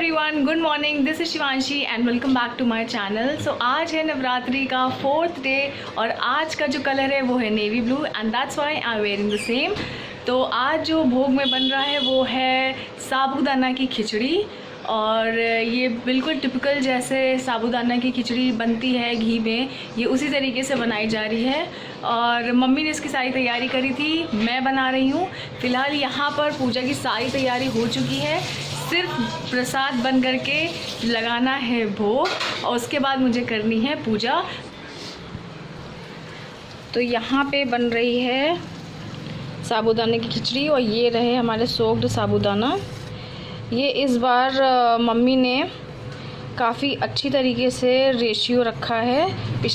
Everyone, good morning. This is Shivanshi and welcome back to my channel. So आज है नवरात्रि का 4th day और आज का जो कलर है वो है navy blue and that's why I am wearing the same. तो आज जो भोग में बन रहा है वो है साबूदाना की खिचड़ी और ये बिल्कुल टिपिकल जैसे साबूदाना की खिचड़ी बनती है घी में, ये उसी तरीके से बनाई जा रही है। और मम्मी ने इसकी सारी तैयारी करी थी, मैं बना रही हूँ। फ़िलहाल यहाँ पर पूजा की सारी तैयारी हो चुकी है, सिर्फ प्रसाद बन करके लगाना है भोग और उसके बाद मुझे करनी है पूजा। तो यहाँ पे बन रही है साबूदाने की खिचड़ी और ये रहे हमारे सोक्ड साबूदाना। ये इस बार मम्मी ने काफ़ी अच्छी तरीके से रेशियो रखा है।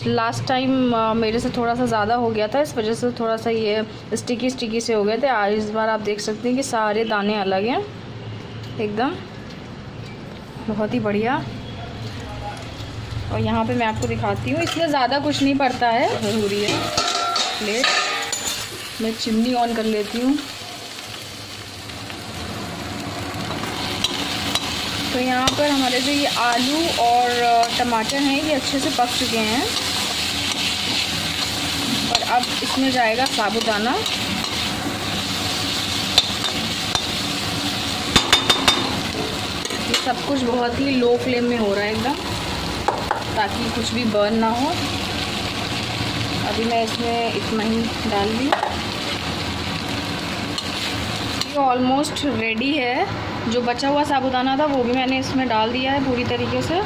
लास्ट टाइम मेरे से थोड़ा सा ज़्यादा हो गया था, इस वजह से थोड़ा सा ये स्टिकी से हो गए थे। आज इस बार आप देख सकते हैं कि सारे दाने अलग हैं एकदम, बहुत ही बढ़िया। और यहाँ पे मैं आपको दिखाती हूँ, इसमें ज़्यादा कुछ नहीं पड़ता है। ज़रूरी है प्लेट, मैं चिमनी ऑन कर लेती हूँ। तो यहाँ पर हमारे जो ये आलू और टमाटर हैं ये अच्छे से पक चुके हैं और अब इसमें जाएगा साबूदाना। ये सब कुछ बहुत ही लो फ्लेम में हो रहा है एकदम, ताकि कुछ भी बर्न ना हो। अभी मैं इसमें इतना ही डाल दी। ये ऑलमोस्ट रेडी है। जो बचा हुआ साबूदाना था वो भी मैंने इसमें डाल दिया है पूरी तरीके से।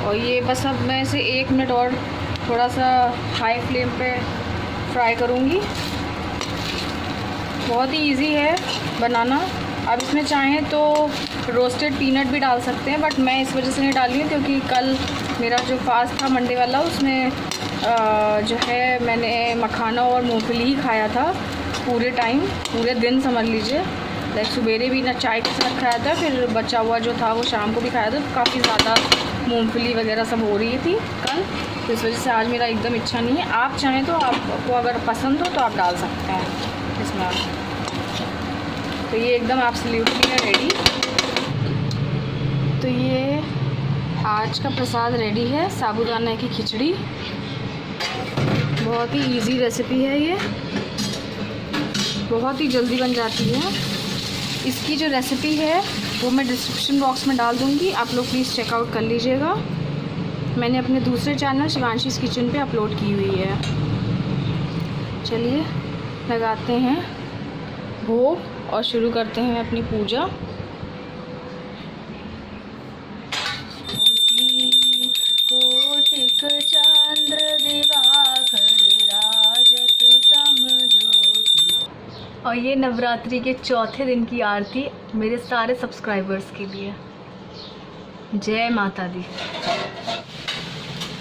और ये बस अब मैं इसे 1 मिनट और थोड़ा सा हाई फ्लेम पे फ्राई करूँगी। बहुत ही इजी है बनाना। अब इसमें चाहें तो रोस्टेड पीनट भी डाल सकते हैं, बट मैं इस वजह से नहीं डाल रही हूँ क्योंकि कल मेरा जो फास्ट था मंडे वाला, उसमें जो है मैंने मखाना और मूंगफली ही खाया था पूरे टाइम, पूरे दिन समझ लीजिए। लाइक सुबेरे भी ना चाय के साथ खाया था, फिर बचा हुआ जो था वो शाम को भी खाया था। तो काफ़ी ज़्यादा मूंगफली वगैरह सब हो रही थी कल, तो इस वजह से आज मेरा एकदम इच्छा नहीं है। आप चाहें तो आपको अगर पसंद हो तो आप डाल सकते हैं इसमें। तो ये एकदम एब्सोल्युटली है रेडी। तो ये आज का प्रसाद रेडी है, साबूदाना की खिचड़ी। बहुत ही इजी रेसिपी है ये, बहुत ही जल्दी बन जाती है। इसकी जो रेसिपी है वो मैं डिस्क्रिप्शन बॉक्स में डाल दूँगी, आप लोग प्लीज़ चेकआउट कर लीजिएगा। मैंने अपने दूसरे चैनल शिवांशीज़ किचन पे अपलोड की हुई है। चलिए लगाते हैं भोग और शुरू करते हैं अपनी पूजा। और ये नवरात्रि के चौथे दिन की आरती मेरे सारे सब्सक्राइबर्स के लिए। जय माता दी।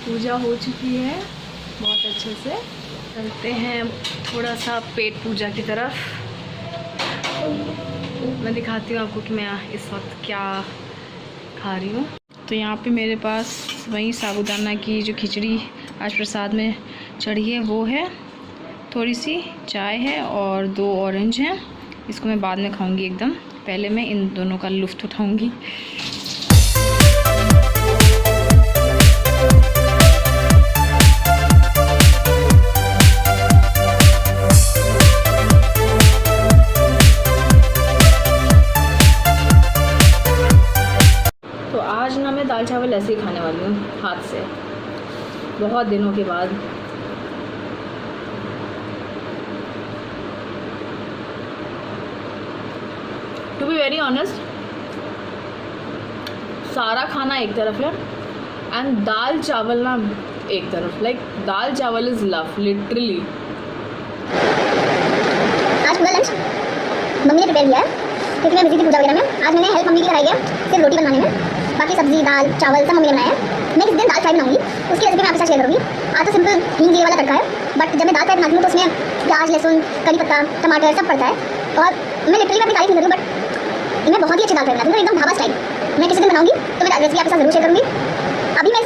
पूजा हो चुकी है बहुत अच्छे से। चलते हैं थोड़ा सा पेट पूजा की तरफ। मैं दिखाती हूँ आपको कि मैं इस वक्त क्या खा रही हूँ। तो यहाँ पे मेरे पास वही साबूदाना की जो खिचड़ी आज प्रसाद में चढ़ी है वो है, थोड़ी सी चाय है और 2 ऑरेंज हैं। इसको मैं बाद में खाऊंगी एकदम, पहले मैं इन दोनों का लुत्फ़ उठाऊंगी। तो आज ना मैं दाल चावल ऐसे ही खाने वाली हूँ हाथ से, बहुत दिनों के बाद। टू बी वेरी ऑनेस्ट, सारा खाना एक तरफ है एंड दाल चावल ना एक तरफ। लाइक दाल चावल इज लव लिटरली। आज पूरा लंच मम्मी ने प्रिपेयर किया है क्योंकि मैं बिजी थी पूजा वगैरह में। आज मैंने हेल्प मम्मी की कराई है सिर्फ रोटी बनाने में, बाकी सब्जी दाल चावल सब मम्मी ने बनाया है। मैं किस दिन दाल फ्राई बनाऊंगी उसकी रेसिपी मैं आपके साथ शेयर करूँगी। आज तो सिंपल हींग जीरे वाला तड़का है, बट जब मैं दाल फ्राई बनाती हूँ तो उसमें प्याज लहसुन करी पत्ता टमाटर सब पड़ता है। और मैं लिटरली अपनी तारीफ नहीं करूँ, बट मैं बहुत ही अच्छी दाल फ्राई बनाती हूँ, एकदम ढाबा स्टाइल। मैं किसी दिन बनाऊंगी तो मैं रेसिपी आपके साथ जरूर शेयर करूँगी। अभी मैं इस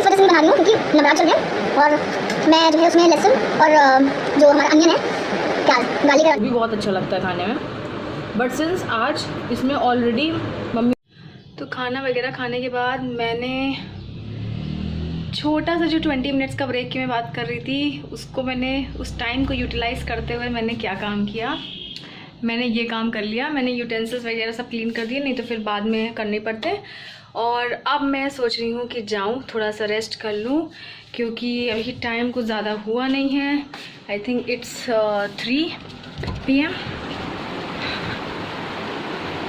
वजह से नहीं बना रही हूँ क्योंकि नवरात्र चल रहे और मैं जो है उसमें लहसुन और जो हमारा अनियन है प्याज गाली का भी बहुत अच्छा लगता है खाने में। बट सिंस आज इसमें ऑलरेडी मम्मी तो खाना वगैरह खाने के बाद मैंने छोटा सा जो 20 मिनट्स का ब्रेक की मैं बात कर रही थी, उसको मैंने उस टाइम को यूटिलाइज़ करते हुए मैंने क्या काम किया, मैंने ये काम कर लिया। मैंने यूटेंसिल्स वगैरह सब क्लीन कर दिए, नहीं तो फिर बाद में करने पड़ते। और अब मैं सोच रही हूँ कि जाऊँ थोड़ा सा रेस्ट कर लूँ, क्योंकि अभी टाइम कुछ ज़्यादा हुआ नहीं है। I think it's 3 PM।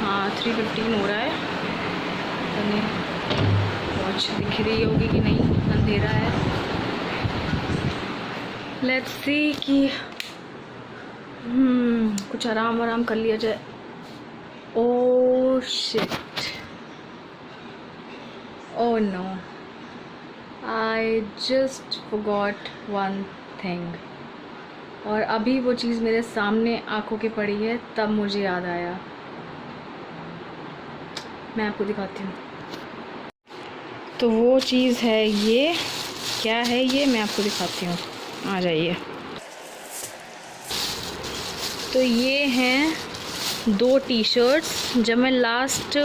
हाँ 3:15 हो रहा है। पता नहीं वॉच दिख रही होगी कि नहीं, अंधेरा है। लेट्स सी कि कुछ आराम कर लिया जाए। Oh shit, oh no, I just forgot one thing. और अभी वो चीज़ मेरे सामने आंखों के पड़ी है, तब मुझे याद आया। मैं आपको दिखाती हूँ। तो वो चीज़ है ये, क्या है ये मैं आपको दिखाती हूँ, आ जाइए। तो ये हैं 2 टी-शर्ट्स। जब मैं लास्ट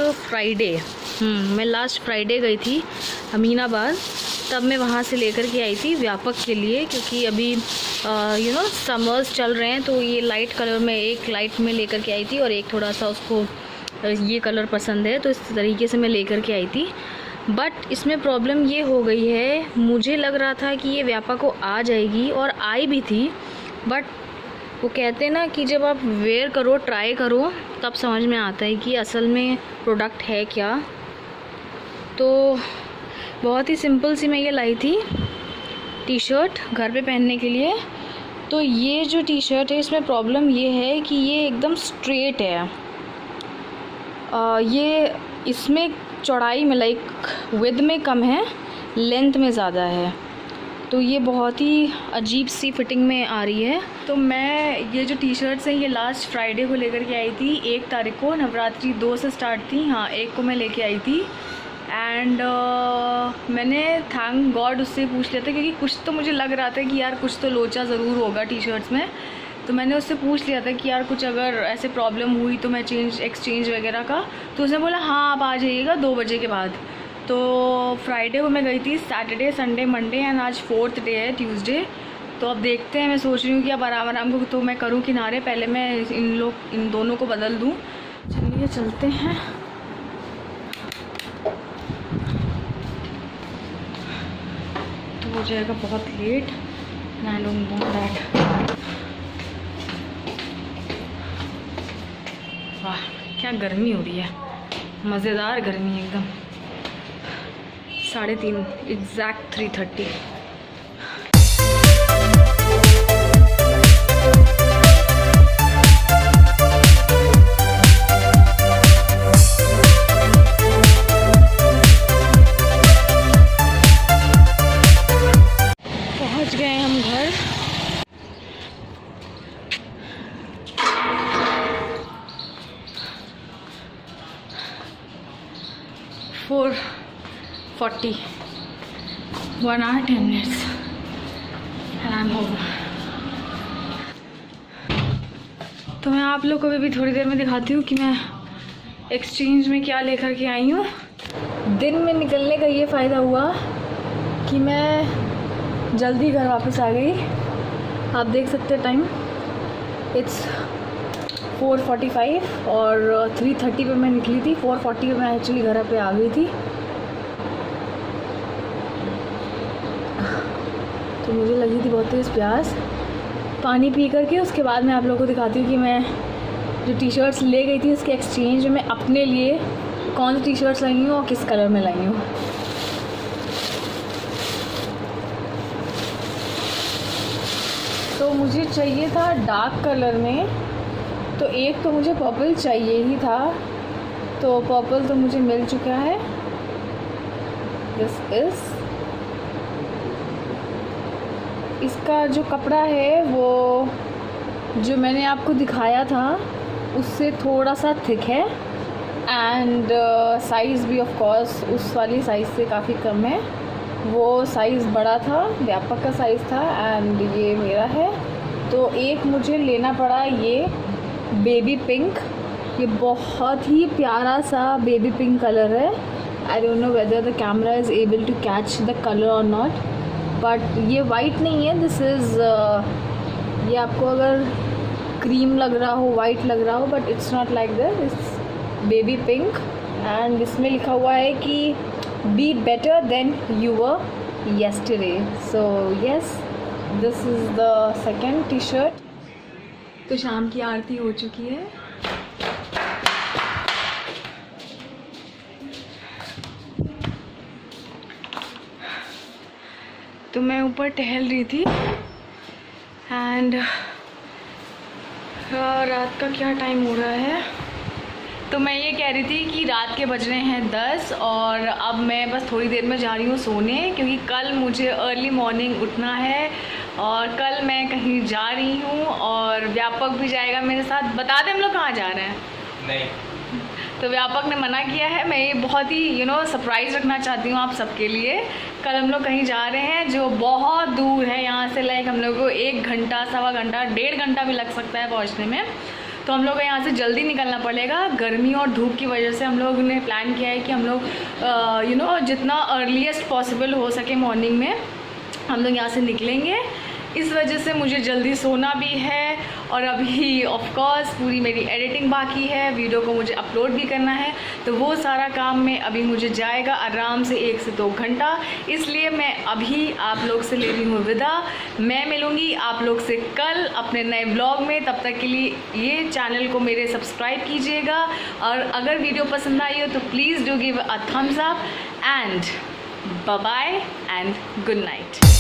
फ्राइडे गई थी अमीनाबाद, तब मैं वहाँ से लेकर के आई थी व्यापक के लिए, क्योंकि अभी समर्स चल रहे हैं। तो ये लाइट कलर में, एक लाइट में लेकर के आई थी और एक थोड़ा सा उसको ये कलर पसंद है, तो इस तरीके से मैं लेकर के आई थी। बट इसमें प्रॉब्लम ये हो गई है, मुझे लग रहा था कि ये व्यापक को आ जाएगी और आई भी थी, बट वो कहते हैं ना कि जब आप वेयर करो, ट्राई करो, तब समझ में आता है कि असल में प्रोडक्ट है क्या। तो बहुत ही सिंपल सी मैं ये लाई थी टी-शर्ट घर पे पहनने के लिए। तो ये जो टी-शर्ट है, इसमें प्रॉब्लम ये है कि ये एकदम स्ट्रेट है। ये इसमें चौड़ाई में विड्थ में कम है, लेंथ में ज़्यादा है। तो ये बहुत ही अजीब सी फिटिंग में आ रही है। तो मैं ये जो टी-शर्ट्स हैं, ये लास्ट फ्राइडे को लेकर के आई थी। 1 तारीख को, नवरात्रि 2 से स्टार्ट थी, हाँ 1 को मैं लेके आई थी। एंड मैंने थैंक गॉड उससे पूछ लिया था, क्योंकि कुछ तो मुझे लग रहा था कि यार कुछ तो लोचा ज़रूर होगा टी-शर्ट्स में। तो मैंने उससे पूछ लिया था कि यार कुछ अगर ऐसे प्रॉब्लम हुई तो मैं एक्सचेंज वगैरह का। तो उसने बोला हाँ आप आ जाइएगा 2 बजे के बाद। तो फ्राइडे को मैं गई थी, सैटरडे, संडे, मंडे एंड आज 4th डे है, ट्यूसडे। तो अब देखते हैं, मैं सोच रही हूँ कि अब आराम को तो मैं करूँ किनारे, पहले मैं इन दोनों को बदल दूँ। चलिए चलते हैं। तो हो जाएगा बहुत late, I don't know that. वाह क्या गर्मी हो रही है, मज़ेदार गर्मी एकदम। 3:30 एग्जैक्ट 3:30। पहुंच गए हम घर। Four 40 1 hour 10 minutes and I'm home। तो मैं आप लोग को भी थोड़ी देर में दिखाती हूँ कि मैं एक्सचेंज में क्या लेकर के आई हूँ। दिन में निकलने का ये फ़ायदा हुआ कि मैं जल्दी घर वापस आ गई। आप देख सकते हैं टाइम, इट्स 4:45 और 3:30 पे मैं निकली थी। 4:40 पे मैं एक्चुअली घर पे आ गई थी। तो मुझे लगी थी बहुत तेज़ प्यास। पानी पी करके उसके बाद मैं आप लोगों को दिखाती हूँ कि मैं जो टी-शर्ट्स ले गई थी उसके एक्सचेंज में मैं अपने लिए कौन सी टी-शर्ट्स लाई हूँ और किस कलर में लाई हूँ। तो मुझे चाहिए था डार्क कलर में, तो एक तो मुझे पर्पल चाहिए ही था, तो पर्पल तो मुझे मिल चुका है। दिस इज़, इसका जो कपड़ा है वो जो मैंने आपको दिखाया था उससे थोड़ा सा थिक है एंड साइज़ भी ऑफ कोर्स उस वाली साइज़ से काफ़ी कम है। वो साइज़ बड़ा था, व्यापक का साइज़ था एंड ये मेरा है। तो एक मुझे लेना पड़ा ये बेबी पिंक, ये बहुत ही प्यारा सा बेबी पिंक कलर है. I don't know whether the camera is able to catch the colour और नॉट, बट ये वाइट नहीं है. दिस इज़ ये आपको अगर क्रीम लग रहा हो, वाइट लग रहा हो, but it's not like this. It's baby pink and इसमें लिखा हुआ है कि be better than you were yesterday. So yes, this is the second T shirt. तो शाम की आरती हो चुकी है. तो मैं ऊपर टहल रही थी एंड रात का क्या टाइम हो रहा है, तो मैं ये कह रही थी कि रात के बज रहे हैं 10 और अब मैं बस थोड़ी देर में जा रही हूँ सोने, क्योंकि कल मुझे अर्ली मॉर्निंग उठना है और कल मैं कहीं जा रही हूँ और व्यापक भी जाएगा मेरे साथ. बता दें हम लोग कहाँ जा रहे हैं? नहीं. तो व्यापक ने मना किया है. मैं ये बहुत ही सरप्राइज़ रखना चाहती हूँ आप सबके लिए. कल हम लोग कहीं जा रहे हैं जो बहुत दूर है यहाँ से. लाइक हम लोग को 1 घंटा, सवा घंटा, 1.5 घंटा भी लग सकता है पहुँचने में. तो हम लोग को यहाँ से जल्दी निकलना पड़ेगा. गर्मी और धूप की वजह से हम लोग ने प्लान किया है कि हम लोग जितना अर्लीस्ट पॉसिबल हो सके मॉर्निंग में हम लोग यहाँ से निकलेंगे. इस वजह से मुझे जल्दी सोना भी है और अभी ऑफ कोर्स पूरी मेरी एडिटिंग बाकी है, वीडियो को मुझे अपलोड भी करना है. तो वो सारा काम में अभी मुझे जाएगा आराम से 1 से 2 घंटा. इसलिए मैं अभी आप लोग से ले रही हूँ विदा. मैं मिलूँगी आप लोग से कल अपने नए ब्लॉग में. तब तक के लिए ये चैनल को मेरे सब्सक्राइब कीजिएगा और अगर वीडियो पसंद आई हो तो please do give a thumbs up and bye bye and good night.